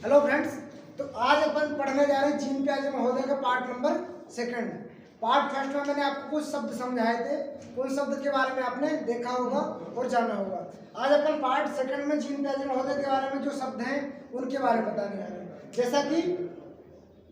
Hello friends, तो आज अपन पढ़ने जा रहे हैं जीन प्याजे महोदय का पार्ट नंबर 2। पार्ट फर्स्ट में मैंने आपको कुछ शब्द समझाए थे, उन शब्द के बारे में आपने देखा होगा और जाना होगा। आज अपन पार्ट 2 में जीन प्याजे महोदय के बारे में जो शब्द हैं उनके बारे में बताने जा रहे हैं। जैसा कि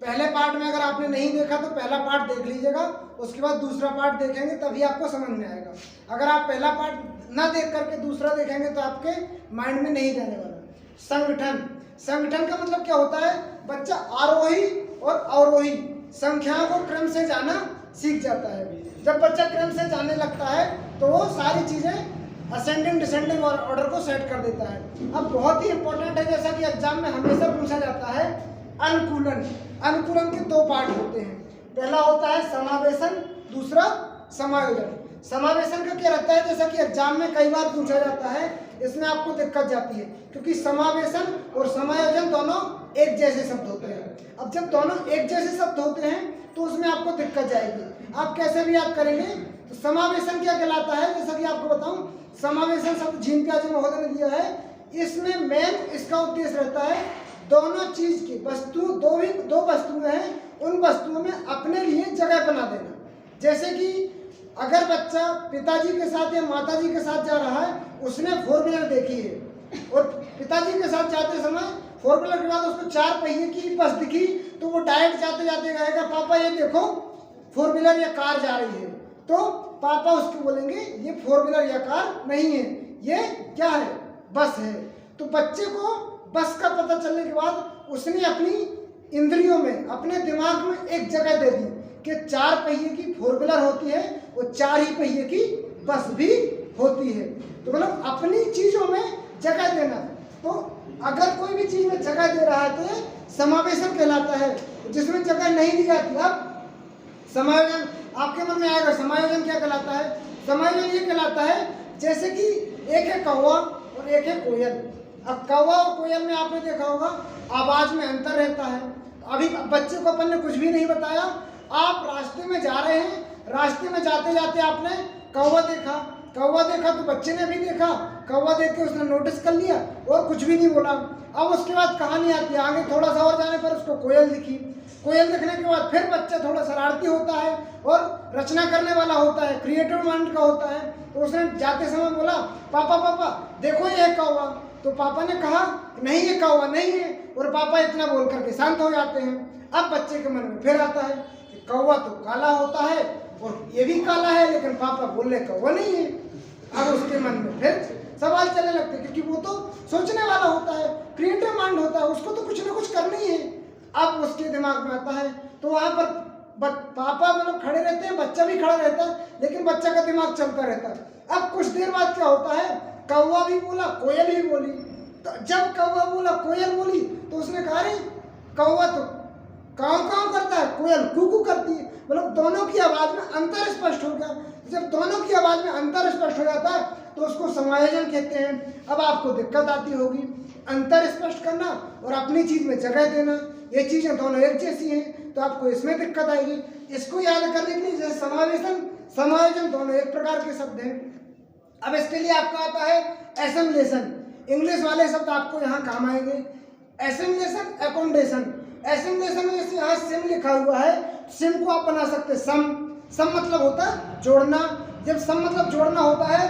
पहले पार्ट में अगर आपने नहीं देखा तो पहला पार्ट देख लीजिएगा, उसके बाद दूसरा पार्ट देखेंगे तभी आपको समझ में आएगा। अगर आप पहला पार्ट ना देख करके दूसरा देखेंगे तो आपके माइंड में नहीं जाने वाला। संगठन, संगठन का मतलब क्या होता है? बच्चा आरोही और अवरोही संख्याओं को क्रम से जाना सीख जाता है। जब बच्चा क्रम से जाने लगता है तो वो सारी चीजें असेंडिंग डिसेंडिंग ऑर्डर को सेट कर देता है। अब बहुत ही इंपॉर्टेंट है, जैसा कि एग्जाम में हमेशा पूछा जाता है, अनुकूलन। अनुकूलन के 2 पार्ट होते हैं। पहला होता है समावेशन, दूसरा समायोजन। समावेशन का क्या रहता है? जैसा कि एग्जाम में कई बार पूछा जाता है, इसमें आपको दिक्कत जाती है क्योंकि समावेशन और समायोजन दोनों एक जैसे शब्द होते हैं। अब जब दोनों एक जैसे शब्द होते हैं तो उसमें आपको दिक्कत जाएगी। आप कैसे भी याद करेंगे तो समावेशन क्या कहलाता है? जैसा कि आपको बताऊं, समावेशन शब्द जीन प्याजे महोदय ने दिया है। इसमें मेन इसका उद्देश्य रहता है दोनों चीज की वस्तु, दो वस्तुएं हैं, उन वस्तुओं में अपने लिए जगह बना देना। जैसे कि अगर बच्चा पिताजी के साथ या माताजी के साथ जा रहा है, उसने 4 व्हीलर देखी है और पिताजी के साथ जाते समय 4 व्हीलर के बाद उसको 4 पहिए की बस दिखी, तो वो डायरेक्ट जाते जाते कहेगा, पापा ये देखो 4 व्हीलर या कार जा रही है। तो पापा उसको बोलेंगे ये 4 व्हीलर या कार नहीं है, ये क्या है? बस है। तो बच्चे को बस का पता चलने के बाद उसने अपनी इंद्रियों में, अपने दिमाग में एक जगह दे दी कि 4 पहिए की 4 व्हीलर होती है और 4 ही पहिए की बस भी होती है। तो मतलब अपनी चीजों में जगह देना। तो अगर कोई भी चीज में जगह दे रहा है तो ये समावेशन कहलाता है। जिसमें जगह नहीं दी जाती, अब समायोजन आपके मन में आएगा। समायोजन क्या कहलाता है? समायोजन ये कहलाता है जैसे कि एक है कौवा और एक है कोयल। अब कौवा और कोयल में आपने देखा होगा आवाज में अंतर रहता है। अभी बच्चे को अपन ने कुछ भी नहीं बताया, आप रास्ते में जा रहे हैं, रास्ते में जाते जाते आपने कौवा देखा तो बच्चे ने भी देखा, कौवा देख के उसने नोटिस कर लिया और कुछ भी नहीं बोला। अब उसके बाद कहानी आती है, आगे थोड़ा सा और जाने पर उसको कोयल दिखी। कोयल दिखने के बाद फिर बच्चा थोड़ा शरारती होता है और रचना करने वाला होता है, क्रिएटिव माइंड का होता है। तो उसने जाते समय बोला, पापा पापा देखो ये है कौवा। तो पापा ने कहा नहीं ये कौवा नहीं है, और पापा इतना बोल करके शांत हो जाते हैं। अब बच्चे के मन में फिर आता है कि कौवा तो काला होता है और ये भी काला है, लेकिन पापा बोल रहे कौवा नहीं है। अब उसके मन में फिर सवाल चलने लगते हैं क्योंकि वो तो सोचने वाला होता है, क्रिएटिव माइंड होता है, उसको तो कुछ ना कुछ करना ही है। अब उसके दिमाग में आता है तो वहां पर पापा मतलब खड़े रहते हैं, बच्चा भी खड़ा रहता है, लेकिन बच्चा का दिमाग चलता रहता है। अब कुछ देर बाद क्या होता है, कौवा भी बोला कोयल भी बोली। तो जब कौवा बोला कोयल बोली तो उसने कहा अरे कौवा तो काव काव करता है, कोयल कू करती है। मतलब दोनों की आवाज में अंतर स्पष्ट हो गया। जब दोनों की आवाज में अंतर स्पष्ट हो जाता है तो उसको समायोजन कहते हैं। अब आपको दिक्कत आती होगी, अंतर स्पष्ट करना और अपनी चीज में जगह देना, ये चीजें दोनों एक जैसी हैं, तो आपको इसमें दिक्कत आएगी। इसको याद करने के लिए जैसे समावेशन समायोजन दोनों एक प्रकार के शब्द हैं। अब इसके लिए आपका आता है एसिमिलेशन। इंग्लिश वाले शब्द आपको यहाँ काम आएंगे। Assimilation, accommodation. एसिमिलेशन में जैसे यहाँ सिम लिखा हुआ है, सिम को आप बना सकते हैं सम मतलब होता है जोड़ना। जब सम मतलब जोड़ना होता है,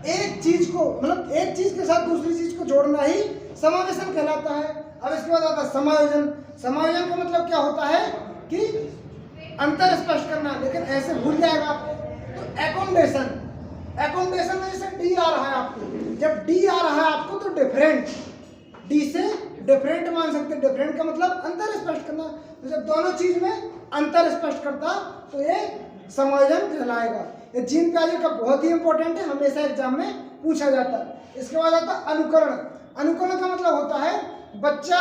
एक चीज को मतलब एक चीज के साथ दूसरी चीज को जोड़ना ही समावेशन कहलाता है। अब इसके बाद आता है समायोजन। समायोजन का मतलब क्या होता है कि अंतर स्पष्ट करना, लेकिन ऐसे भूल जाएगा आपको। तो एकोमोडेशन, एकोमोडेशन में जैसे डी आ रहा है आपको, जब डी आ रहा है आपको तो डिफरेंट, डी से डिफरेंट मान सकते हैं। डिफरेंट का मतलब अंतर स्पष्ट करना। तो जब दोनों चीज में अंतर स्पष्ट करता तो ये समायोजन कहलाएगा। ये जीन प्याजे का बहुत ही इंपॉर्टेंट है, हमेशा एग्जाम में पूछा जाता है। इसके बाद आता है अनुकरण। अनुकरण का मतलब होता है बच्चा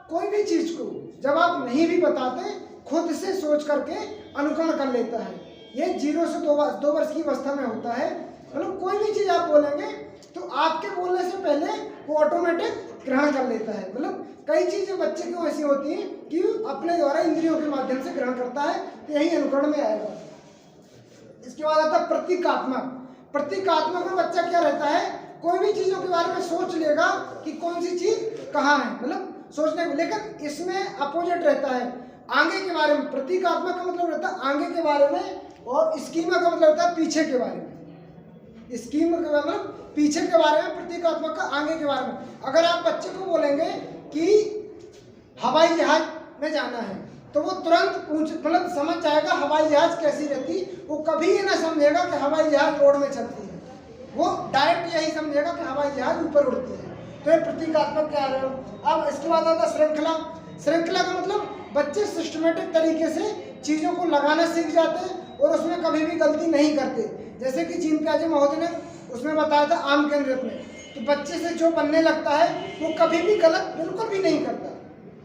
कोई भी चीज को जब आप नहीं भी बताते खुद से सोच करके अनुकरण कर लेता है। ये 0 से 2 वर्ष की अवस्था में होता है। मतलब कोई भी चीज आप बोलेंगे तो आपके बोलने से पहले वो ऑटोमेटिक ग्रहण कर लेता है। मतलब कई चीजें बच्चे की ऐसी होती हैं कि अपने द्वारा इंद्रियों के माध्यम से ग्रहण करता है, तो यही अनुकरण में आएगा। इसके बाद आता है प्रतीकात्मक। प्रतीकात्मक में बच्चा क्या रहता है, कोई भी चीजों के बारे में सोच लेगा कि कौन सी चीज कहाँ है। मतलब सोचने को, लेकिन इसमें अपोजिट रहता है। आगे के बारे में प्रतीकात्मक का मतलब रहता है आगे के बारे में, और स्कीमा का मतलब रहता है पीछे के बारे में। स्कीम का मतलब पीछे के बारे में, प्रतीकात्मक का आगे के बारे में। अगर आप बच्चे को बोलेंगे कि हवाई जहाज में जाना है तो वो तुरंत मतलब समझ जाएगा हवाई जहाज कैसी रहती, वो कभी ये ना समझेगा कि हवाई जहाज रोड में चलती है, वो डायरेक्ट यही समझेगा कि हवाई जहाज ऊपर उड़ती है। तो ये प्रतीकात्मक कह रहे हो। अब इसके बाद आता है श्रृंखला। श्रृंखला का मतलब बच्चे सिस्टमेटिक तरीके से चीज़ों को लगाना सीख जाते हैं और उसमें कभी भी गलती नहीं करते। जैसे कि जीन पियाजे महोदय ने उसमें बताया था आम के नृत्य में, तो बच्चे से जो बनने लगता है वो कभी भी गलत बिल्कुल भी नहीं करता,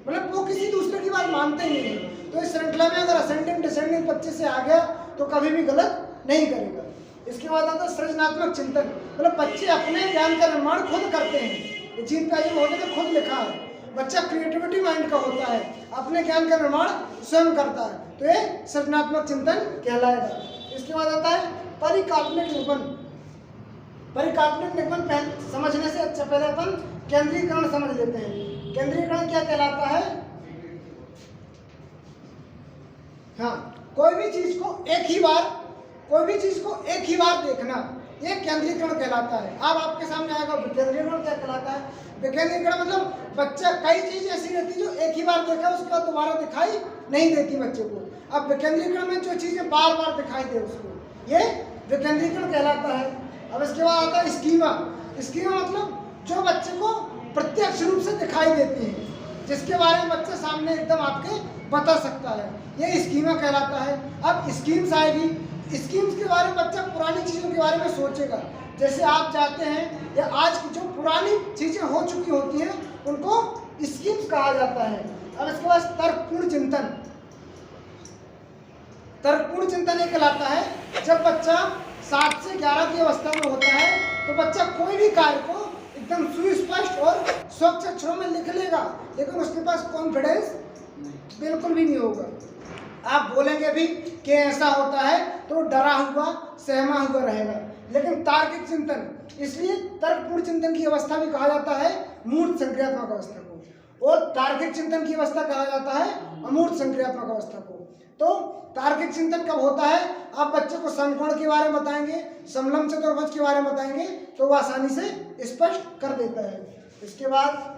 मतलब वो किसी दूसरे की बात मानते ही नहीं है। तो इस श्रृंखला में अगर असेंडिंग डिसेंडिंग बच्चे से आ गया तो कभी भी गलत नहीं करेगा। इसके बाद आता है सृजनात्मक चिंतन, मतलब बच्चे अपने ज्ञान का निर्माण खुद करते हैं। जीन पियाजे महोदय ने खुद लिखा है, बच्चा क्रिएटिविटी माइंड का होता है, अपने ज्ञान का निर्माण स्वयं करता है, तो ये सृजनात्मक चिंतन कहलाएगा। इसके बाद आता है परिकल्पनिक निगमन। परिकल्पनिक निगमन समझने से अच्छा पहले अपन केंद्रीकरण समझ लेते हैं। केंद्रीकरण क्या कहलाता है? हाँ, कोई भी चीज को एक ही बार देखना, ये केंद्रीकरण कहलाता है। अब आपके सामने आएगा विकेंद्रीकरण क्या कहलाता है। विकेंद्रीकरण मतलब बच्चा कई चीज ऐसी रहती है जो एक ही बार देखा उसके बाद दोबारा दिखाई नहीं देती बच्चे को। अब विकेंद्रीकरण में जो चीजें बार बार दिखाई दे उसको, ये विकेंद्रीकरण कहलाता है। अब इसके बाद आता है स्कीमा। स्कीमा मतलब जो बच्चे को प्रत्यक्ष रूप से दिखाई देती है, जिसके बारे में बच्चा सामने एकदम आपके बता सकता है, ये स्कीमा कहलाता है। अब स्कीम्स आएगी, स्कीम्स के बारे में बच्चा पुरानी चीज़ों के बारे में सोचेगा। जैसे आप जाते हैं या आज की जो पुरानी चीज़ें हो चुकी होती हैं उनको स्कीम्स कहा जाता है। अब इसके बाद तर्कपूर्ण चिंतन। तर्कपूर्ण चिंतन ये कहलाता है जब बच्चा 7 से 11 की अवस्था में होता है तो बच्चा कोई भी कार्य को एकदम सुस्पष्ट और स्वच्छ अक्षरों में लिख लेगा, लेकिन उसके पास कॉन्फिडेंस बिल्कुल भी नहीं होगा। आप बोलेंगे भी कि ऐसा होता है तो डरा हुआ सहमा हुआ रहेगा। लेकिन तार्किक चिंतन, इसलिए तर्कपूर्ण चिंतन की अवस्था भी कहा जाता है मूर्त संक्रियात्मक अवस्था को, और तार्किक चिंतन की अवस्था कहा जाता है अमूर्त संक्रियात्मक अवस्था को। तो तार्किक चिंतन कब होता है? आप बच्चे को समकोण के बारे में बताएंगे, समलंब चतुर्भुज के बारे में बताएंगे तो वो आसानी से स्पष्ट कर देता है। इसके बाद